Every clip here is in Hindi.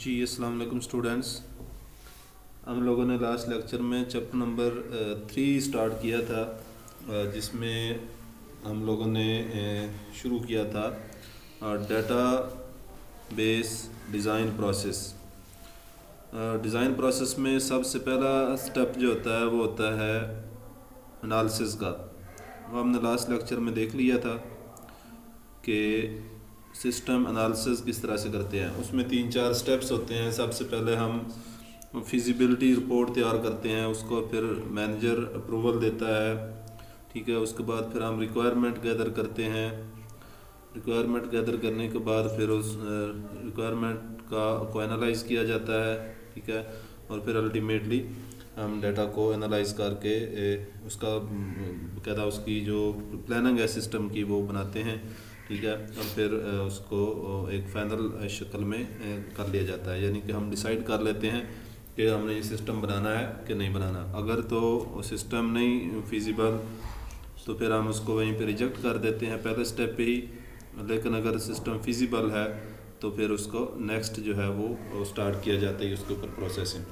जी अस्सलाम वालेकुम स्टूडेंट्स। हम लोगों ने लास्ट लेक्चर में चैप्टर नंबर 3 स्टार्ट किया था, जिसमें हम लोगों ने शुरू किया था data base design process. Design process में सबसे पहला स्टेप जो होता है वो होता है एनालिसिस का। वो हमने लास्ट लेक्चर में देख लिया था कि सिस्टम एनालिसिस किस तरह से करते हैं। उसमें 3-4 स्टेप्स होते हैं। सबसे पहले हम फिजिबिलिटी रिपोर्ट तैयार करते हैं, उसको फिर मैनेजर अप्रूवल देता है, ठीक है। उसके बाद फिर हम रिक्वायरमेंट गैदर करते हैं। रिक्वायरमेंट गैदर करने के बाद फिर उस रिक्वायरमेंट को एनालाइज किया जाता है, ठीक है। और फिर अल्टीमेटली हम डाटा को एनालाइज करके उसका कहता उसकी जो प्लानिंग है सिस्टम की वो बनाते हैं, ठीक है। और फिर उसको एक फाइनल शक्ल में कर लिया जाता है, यानी कि हम डिसाइड कर लेते हैं कि हमने ये सिस्टम बनाना है कि नहीं बनाना। अगर तो सिस्टम नहीं फिजिबल तो फिर हम उसको वहीं पे रिजेक्ट कर देते हैं पहले स्टेप पे ही। लेकिन अगर सिस्टम फिजिबल है तो फिर उसको नेक्स्ट जो है वो स्टार्ट किया जाता है उसके ऊपर प्रोसेसिंग।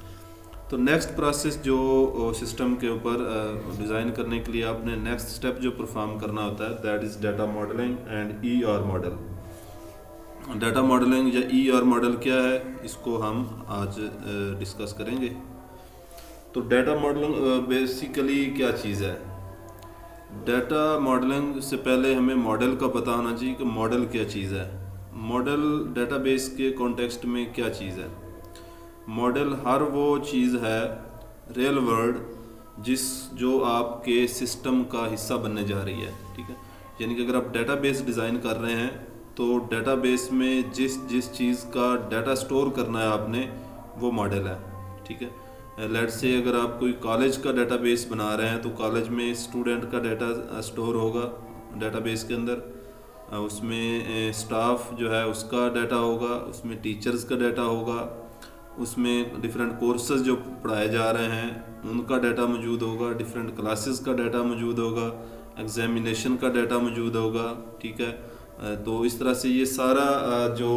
तो नेक्स्ट प्रोसेस जो सिस्टम के ऊपर डिज़ाइन करने के लिए आपने नेक्स्ट स्टेप जो परफॉर्म करना होता है that is data modelling and ER model. Data modelling या ईआर मॉडल क्या है, इसको हम आज डिस्कस करेंगे। तो डाटा मॉडलिंग बेसिकली क्या चीज़ है। डाटा मॉडलिंग से पहले हमें मॉडल का पता होना चाहिए कि मॉडल क्या चीज़ है। मॉडल डेटाबेस के कॉन्टेक्स्ट में क्या चीज़ है। मॉडल हर वो चीज़ है रियल वर्ल्ड जो आपके सिस्टम का हिस्सा बनने जा रही है, ठीक है। यानी कि अगर आप डेटाबेस डिज़ाइन कर रहे हैं तो डेटाबेस में जिस चीज़ का डाटा स्टोर करना है आपने वो मॉडल है, ठीक है। लेट्स से अगर आप कोई कॉलेज का डेटाबेस बना रहे हैं तो कॉलेज में स्टूडेंट का डाटा स्टोर होगा डेटाबेस के अंदर, उसमें स्टाफ जो है उसका डाटा होगा, उसमें टीचर्स का डाटा होगा, उसमें डिफरेंट कोर्सेज जो पढ़ाए जा रहे हैं उनका डाटा मौजूद होगा, डिफरेंट क्लासेस का डाटा मौजूद होगा, एग्जामिनेशन का डाटा मौजूद होगा, ठीक है। तो इस तरह से ये सारा जो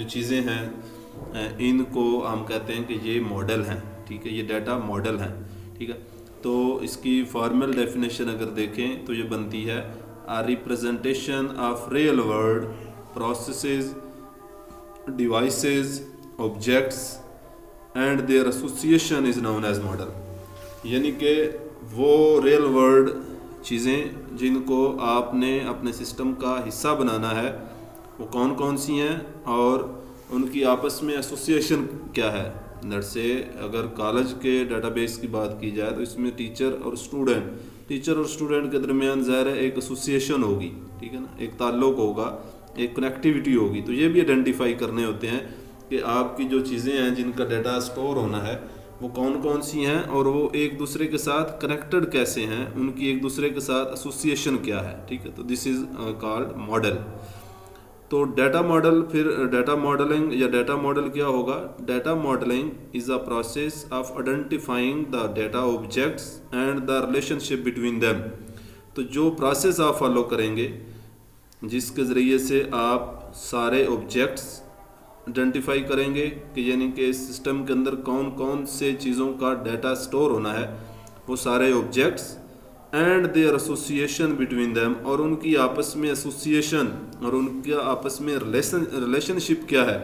चीज़ें हैं इनको हम कहते हैं कि ये मॉडल हैं, ठीक है। ये डाटा मॉडल हैं, ठीक है। तो इसकी फॉर्मल डेफिनेशन अगर देखें तो ये बनती है a representation of real world processes devices objects and their association is known as model. यानी कि वो रियल वर्ल्ड चीज़ें जिनको आपने अपने सिस्टम का हिस्सा बनाना है वो कौन कौन सी हैं और उनकी आपस में एसोसिएशन क्या है। लेट्स से अगर कॉलेज के डेटाबेस की बात की जाए तो इसमें टीचर और स्टूडेंट के दरमियान ज़ाहिर है एक एसोसिएशन होगी, ठीक है ना, एक ताल्लुक़ होगा, एक कनेक्टिविटी होगी। तो ये भी आइडेंटिफाई करने होते हैं कि आपकी जो चीज़ें हैं जिनका डाटा स्टोर होना है वो कौन कौन सी हैं और वो एक दूसरे के साथ कनेक्टेड कैसे हैं, उनकी एक दूसरे के साथ एसोसिएशन क्या है, ठीक है। तो दिस इज़ कॉल्ड मॉडल। तो डाटा मॉडल, फिर डाटा मॉडलिंग या डाटा मॉडल क्या होगा। Data modelling is a process of identifying the data objects and the relationship between them. तो जो प्रोसेस आप फॉलो करेंगे जिसके ज़रिए से आप सारे ऑब्जेक्ट्स आइडेंटिफाई करेंगे कि यानी कि सिस्टम के अंदर कौन कौन से चीज़ों का डाटा स्टोर होना है, वो सारे objects and their association between them, और उनकी आपस में एसोसिएशन और उनका आपस में रिलेशनशिप क्या है,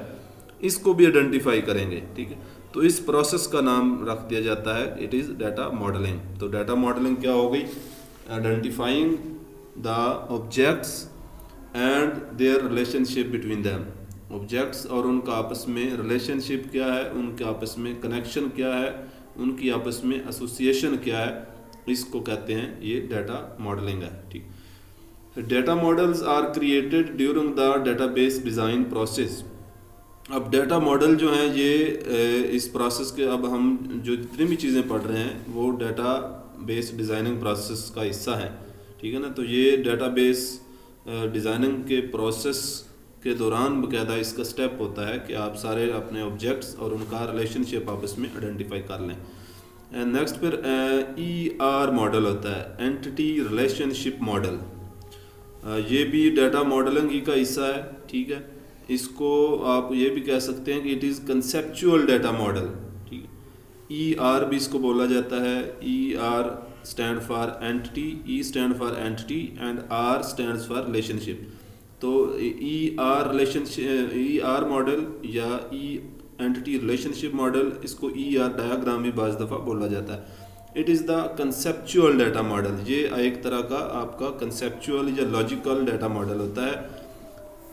इसको भी आइडेंटिफाई करेंगे, ठीक है। तो इस प्रोसेस का नाम रख दिया जाता है इट इज़ डाटा मॉडलिंग। तो डाटा मॉडलिंग क्या हो गई, identifying the objects and their relationship between them. Objects और उनका आपस में रिलेशनशिप क्या है, उनके आपस में कनेक्शन क्या है, उनकी आपस में एसोसिएशन क्या है, इसको कहते हैं ये डाटा मॉडलिंग है, ठीक। Data models are created during the database design process. अब डाटा मॉडल जो हैं ये इस प्रोसेस के, अब हम जो जितनी भी चीज़ें पढ़ रहे हैं वो डाटा बेस डिज़ाइनिंग प्रोसेस का हिस्सा है, ठीक है ना। तो ये डाटा बेस डिज़ाइनिंग के प्रोसेस के दौरान बाकायदा इसका स्टेप होता है कि आप सारे अपने ऑब्जेक्ट्स और उनका रिलेशनशिप आपस में आइडेंटिफाई कर लें। नेक्स्ट फिर ईआर मॉडल होता है, एंटिटी रिलेशनशिप मॉडल। ये भी डाटा मॉडलिंग ही का हिस्सा है, ठीक है। इसको आप ये भी कह सकते हैं कि it is conceptual data model, ठीक है। ई आर भी इसको बोला जाता है। E R stand for entity, E stand for entity and R stands for relationship. तो ई आर मॉडल या ई एंटिटी रिलेशनशिप मॉडल, इसको ई आर डायग्राम भी बाज़ दफ़ा बोला जाता है। It is the conceptual data model, ये एक तरह का आपका कंसेप्चुअल या लॉजिकल डाटा मॉडल होता है।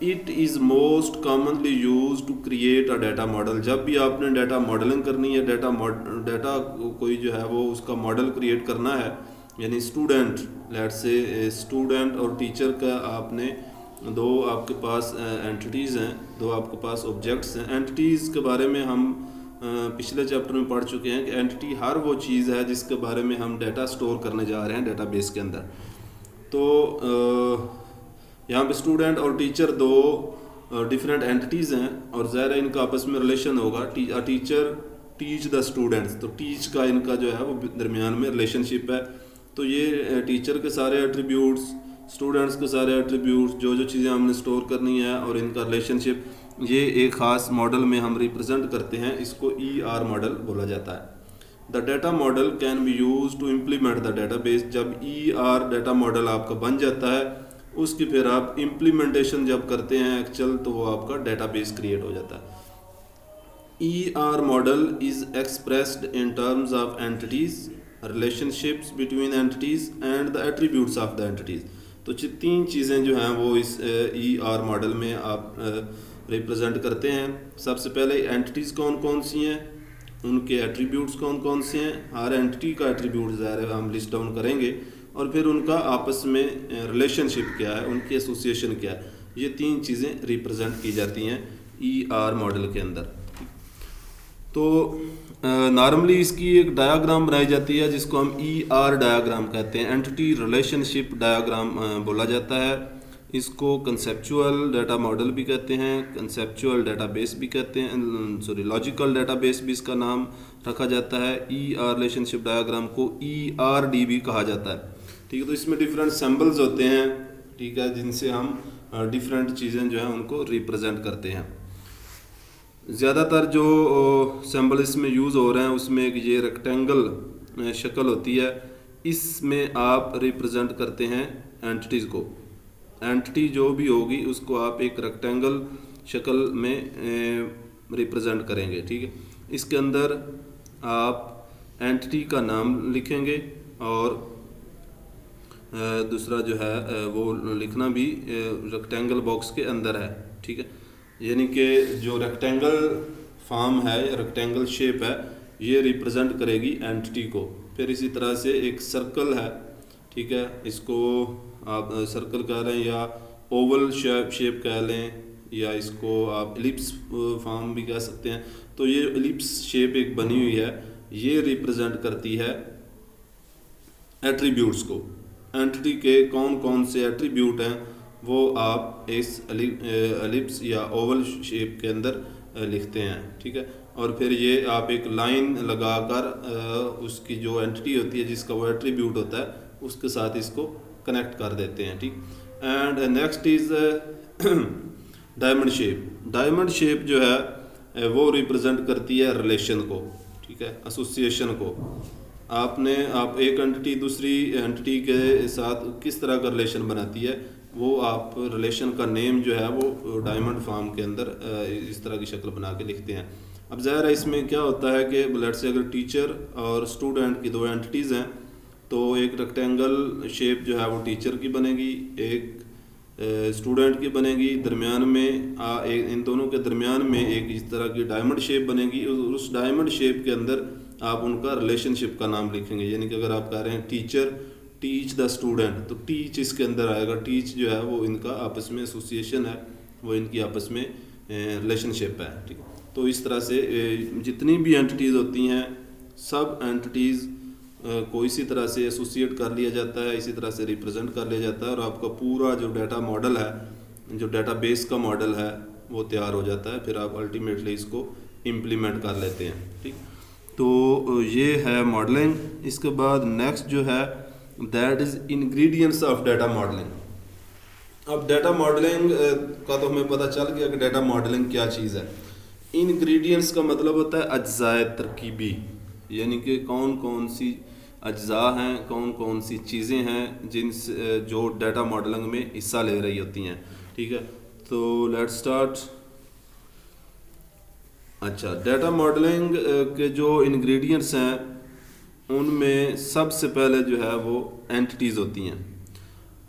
It is most commonly use to create a data model. जब भी आपने डाटा मॉडलिंग करनी है, डाटा कोई जो है वो उसका मॉडल क्रिएट करना है, यानी स्टूडेंट, लेट्स से स्टूडेंट और टीचर का आपने दो आपके पास एंटिटीज़ हैं, दो आपके पास ऑब्जेक्ट्स हैं। एंटिटीज़ के बारे में हम पिछले चैप्टर में पढ़ चुके हैं कि एंटिटी हर वो चीज़ है जिसके बारे में हम डाटा स्टोर करने जा रहे हैं डाटाबेस के अंदर। तो यहाँ पे स्टूडेंट और टीचर दो डिफरेंट एंटिटीज़ हैं और ज़ाहिर है इनका आपस में रिलेशन होगा। टीचर टीच द स्टूडेंट्स, तो टीच का इनका जो है वो दरमियान में रिलेशनशिप है। तो ये टीचर के सारे एट्रीब्यूट्स, स्टूडेंट्स के सारे एट्रीब्यूट्स, जो चीज़ें हमने स्टोर करनी है और इनका रिलेशनशिप, ये एक ख़ास मॉडल में हम रिप्रेजेंट करते हैं। इसको ई आर मॉडल बोला जाता है। The data model can be use to implement the database. जब ई आर डाटा मॉडल आपका बन जाता है, उसकी फिर आप इम्प्लीमेंटेशन जब करते हैं एक्चुअल, तो वो आपका डाटाबेस क्रिएट हो जाता है। E are model is expressed in terms of entities, relationships between entities and the attributes of the entities. तो तीन चीज़ें जो हैं वो इस ई आर मॉडल में आप रिप्रेजेंट करते हैं। सबसे पहले एंटिटीज़ कौन कौन सी हैं, उनके एट्रीब्यूट्स कौन कौन से हैं, हर एंटिटी का एट्रीब्यूट ज़ाहिर है हम लिस्ट डाउन करेंगे, और फिर उनका आपस में रिलेशनशिप क्या है, उनकी एसोसिएशन क्या है। ये तीन चीज़ें रिप्रेजेंट की जाती हैं ई आर मॉडल के अंदर। तो नॉर्मली इसकी एक डायग्राम बनाई जाती है जिसको हम ई आर डायग्राम कहते हैं। एंटिटी रिलेशनशिप डायग्राम बोला जाता है। इसको कंसेप्चुअल डाटा मॉडल भी कहते हैं, कंसेप्चुअल डाटाबेस भी कहते हैं, सॉरी लॉजिकल डाटाबेस भी इसका नाम रखा जाता है। ई आर रिलेशनशिप डायग्राम को ई आर डी भी कहा जाता है, ठीक है। तो इसमें डिफरेंट सिंबल्स होते हैं, ठीक है, जिनसे हम डिफरेंट चीज़ें जो हैं उनको रिप्रेजेंट करते हैं। ज़्यादातर जो सिंबल इसमें यूज़ हो रहे हैं उसमें एक ये रेक्टेंगल शक्ल होती है, इसमें आप रिप्रेजेंट करते हैं एंटिटीज़ को। एंटिटी जो भी होगी उसको आप एक रेक्टेंगल शक्ल में रिप्रेजेंट करेंगे, ठीक है। इसके अंदर आप एंटिटी का नाम लिखेंगे और दूसरा जो है वो लिखना भी रेक्टेंगल बॉक्स के अंदर है, ठीक है। यानी कि जो रेक्टेंगल फॉर्म है या रेक्टेंगल शेप है, ये रिप्रेजेंट करेगी एंटिटी को। फिर इसी तरह से एक सर्कल है, ठीक है, इसको आप सर्कल कह लें या ओवल शेप कह लें, या इसको आप एलिप्स फॉर्म भी कह सकते हैं। तो ये एलिप्स शेप एक बनी हुई है, ये रिप्रेजेंट करती है एट्रीब्यूट्स को। एंटिटी के कौन कौन से एट्रीब्यूट हैं वो आप इस एलिप्स या ओवल शेप के अंदर लिखते हैं, ठीक है। और फिर ये आप एक लाइन लगाकर उसकी जो एंटिटी होती है जिसका वो एट्रीब्यूट होता है उसके साथ इसको कनेक्ट कर देते हैं, ठीक। And next is diamond shape. Diamond shape जो है वो रिप्रेजेंट करती है रिलेशन को, ठीक है, एसोसिएशन को। आप एक एंटिटी दूसरी एंटिटी के साथ किस तरह का रिलेशन बनाती है, वो आप रिलेशन का नेम जो है वो डायमंड फॉर्म के अंदर इस तरह की शक्ल बना के लिखते हैं। अब ज़ाहिर है इसमें क्या होता है कि लेट्स से अगर टीचर और स्टूडेंट की दो एंटिटीज़ हैं, तो एक रेक्टेंगल शेप जो है वो टीचर की बनेगी, एक स्टूडेंट की बनेगी, दरमियान में इन दोनों के दरमियान में एक इस तरह की डायमंड शेप बनेगी। उस डायमंड शेप के अंदर आप उनका रिलेशनशिप का नाम लिखेंगे। यानी कि अगर आप कह रहे हैं टीचर टीच द स्टूडेंट, तो टीच इसके अंदर आएगा। टीच जो है वो इनका आपस में एसोसिएशन है, वो इनकी आपस में रिलेशनशिप है, ठीक है। तो इस तरह से जितनी भी एंटिटीज़ होती हैं, सब एंटिटीज़ को इसी तरह से एसोसिएट कर लिया जाता है, इसी तरह से रिप्रेजेंट कर लिया जाता है, और आपका पूरा जो डाटा मॉडल है, जो डाटाबेस का मॉडल है, वो तैयार हो जाता है। फिर आप अल्टीमेटली इसको इम्प्लीमेंट कर लेते हैं, ठीक। तो ये है मॉडलिंग। इसके बाद नेक्स्ट जो है that is ingredients of data modelling. अब डाटा मॉडलिंग का तो हमें पता चल गया कि डाटा मॉडलिंग क्या चीज़ है। इंग्रेडिएंट्स का मतलब होता है अज्जाए तरकीबी, यानी कि कौन कौन सी अज्जा हैं, कौन कौन सी चीज़ें हैं जो डाटा मॉडलिंग में हिस्सा ले रही होती हैं। ठीक है, तो लेट्स स्टार्ट। अच्छा, डाटा मॉडलिंग के जो इंग्रेडिएंट्स हैं उनमें सबसे पहले जो है वो एंटिटीज़ होती हैं।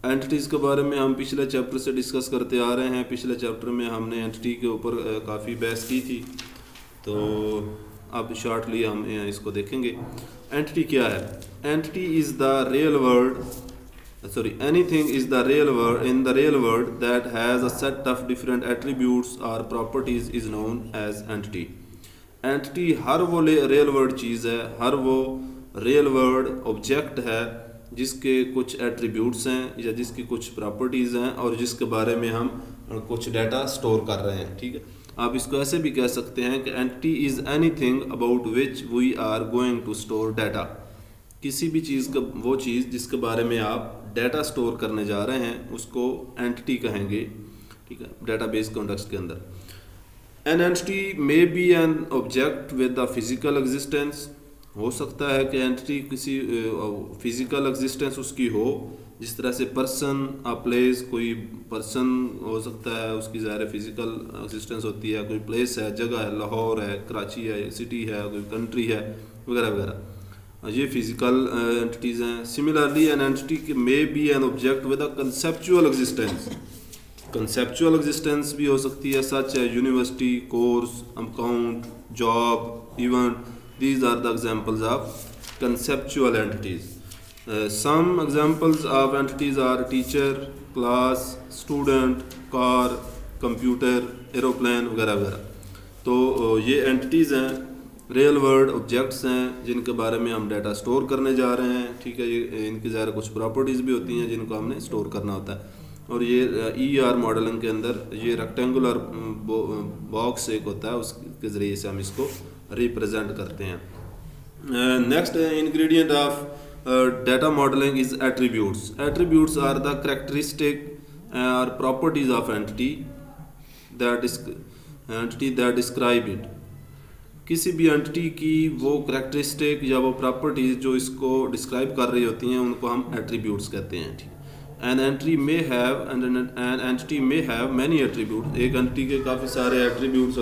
एंटिटीज़ के बारे में हम पिछले चैप्टर से डिस्कस करते आ रहे हैं। पिछले चैप्टर में हमने एंटिटी के ऊपर काफ़ी बहस की थी, तो अब शॉर्टली हम इसको देखेंगे। एंटिटी क्या है? Entity is the real world anything is the real world in the real world that has a set of different attributes or properties is known as entity. Entity हर वो रियल वर्ल्ड चीज़ है, हर वो रियल वर्ल्ड ऑब्जेक्ट है जिसके कुछ एट्रीब्यूट्स हैं या जिसकी कुछ प्रॉपर्टीज़ हैं और जिसके बारे में हम कुछ डाटा स्टोर कर रहे हैं। ठीक है, आप इसको ऐसे भी कह सकते हैं कि entity is anything about which we are going to store data. किसी भी चीज़ का वो चीज़ जिसके बारे में आप डाटा स्टोर करने जा रहे हैं उसको एंटिटी कहेंगे। ठीक है, डाटाबेस कॉन्टेक्स्ट के अंदर। An entity may be an object with the physical existence. हो सकता है कि एंटिटी किसी फिजिकल एग्जिस्टेंस उसकी हो, जिस तरह से पर्सन अ प्लेस, कोई पर्सन हो सकता है उसकी ज़ाहिर फिजिकल एग्जिस्टेंस होती है, कोई प्लेस है, जगह है, लाहौर है, कराची है, सिटी है, कोई कंट्री है, वगैरह वगैरह, ये फिजिकल एंटिटीज़ हैं। Similarly an entity may be an object with a conceptual existence. Conceptual existence भी हो सकती है, सच है university, course, account, job, event. These are the examples of conceptual entities. Some examples of entities are teacher, class, student, car, computer, aeroplane वगैरह वगैरह। तो ये एंटिटीज़ हैं, रियल वर्ल्ड ऑब्जेक्ट्स हैं जिनके बारे में हम डाटा स्टोर करने जा रहे हैं। ठीक है, ये इनकी ज़्यादा कुछ प्रॉपर्टीज़ भी होती हैं जिनको हमने स्टोर करना होता है। और ये ER मॉडलिंग के अंदर ये रेक्टेंगुलर बॉक्स एक होता है, उसके ज़रिए से हम इसको रिप्रेजेंट करते हैं। Next ingredient of data modelling is attributes. Attributes are the characteristic और properties of entity that describe it. किसी भी एंटिटी की वो कैरेक्टरिस्टिक या वो प्रॉपर्टीज जो इसको डिस्क्राइब कर रही होती हैं उनको हम एट्रीब्यूट्स कहते हैं। ठीक, an entity may have many attribute. एक एंटिटी के काफ़ी सारे एट्रीब्यूट्स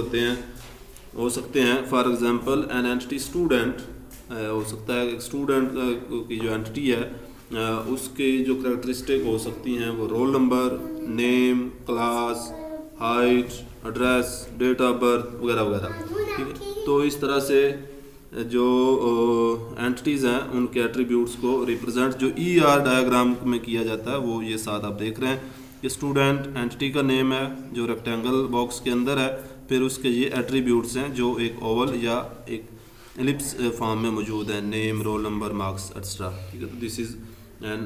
हो सकते हैं। For example an entity student हो सकता है, स्टूडेंट की जो एंटिटी है उसके जो कैरेक्टरिस्टिक हो सकती हैं वो roll number, name, class, height, address, date of birth वगैरह वगैरह। ठीक है, तो इस तरह से जो एंटिटीज़ हैं उनके एट्रीब्यूट्स को रिप्रेजेंट जो ER डायग्राम में किया जाता है वो ये साथ आप देख रहे हैं कि स्टूडेंट एंटिटी का नेम है जो रेक्टेंगल बॉक्स के अंदर है, फिर उसके ये एट्रीब्यूट्स हैं जो एक ओवल या एक एलिप्स फॉर्म में मौजूद है, name, roll number, marks extra. ठीक है, तो this is an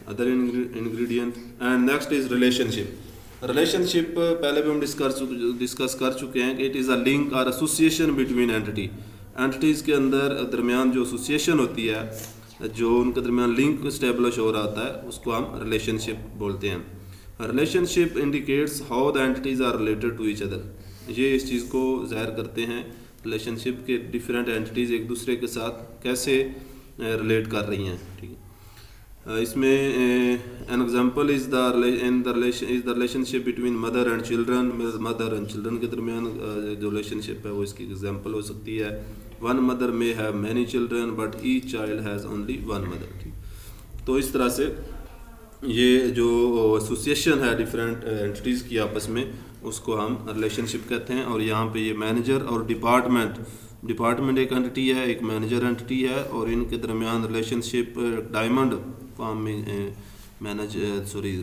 other ingredient. And next is relationship. Relationship पहले भी हम डिस्कस कर चुके हैं कि इट इज़ अ लिंक और एसोसिएशन बिटवीन एंटिटी। एंटिटीज़ के अंदर दरमियान जो एसोसिएशन होती है, जो उनके दरमियान लिंक इस्टेब्लिश हो रहा होता है, उसको हम रिलेशनशिप बोलते हैं। Relationship indicates how the entities are related to each other. ये इस चीज़ को ज़ाहिर करते हैं रिलेशनशिप के डिफरेंट एंटिटीज़ एक दूसरे के साथ कैसे रिलेट कर रही हैं। ठीक है, इसमें an example is the relationship between mother and children. Mother and children के दरमियान जो रिलेशनशिप है वो इसकी एग्जांपल हो सकती है। One mother may have many children but each child has only one mother. ठीक, तो इस तरह से ये जो एसोसिएशन है डिफरेंट एंटिटीज़ की आपस में उसको हम रिलेशनशिप कहते हैं। और यहाँ पे ये मैनेजर और डिपार्टमेंट एक एंटिटी है, एक मैनेजर एंटिटी है, और इनके दरमियान रिलेशनशिप डायमंड फॉर्म में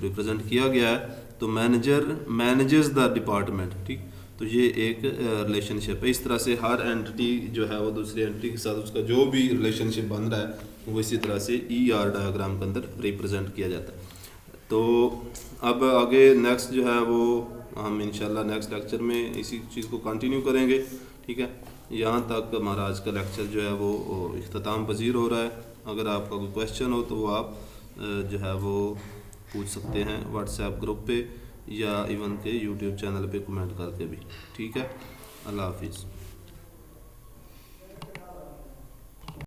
रिप्रेजेंट किया गया है। तो मैनेजर मैनेजेस द डिपार्टमेंट। ठीक, तो ये एक रिलेशनशिप है। इस तरह से हर एंटिटी जो है वो दूसरी एंटिटी के साथ उसका जो भी रिलेशनशिप बन रहा है वो इसी तरह से ER डायग्राम के अंदर रिप्रेजेंट किया जाता है। तो अब आगे नेक्स्ट जो है वो हम इंशाल्लाह नेक्स्ट लेक्चर में इसी चीज़ को कंटिन्यू करेंगे। ठीक है, यहाँ तक हमारा आज का लेक्चर जो है वो इख्तिताम पजीर हो रहा है। अगर आपका कोई क्वेश्चन हो तो वो आप जो है वो पूछ सकते हैं व्हाट्सएप ग्रुप पे या इवन के यूट्यूब चैनल पे कमेंट करके भी। ठीक है, अल्लाह हाफिज़।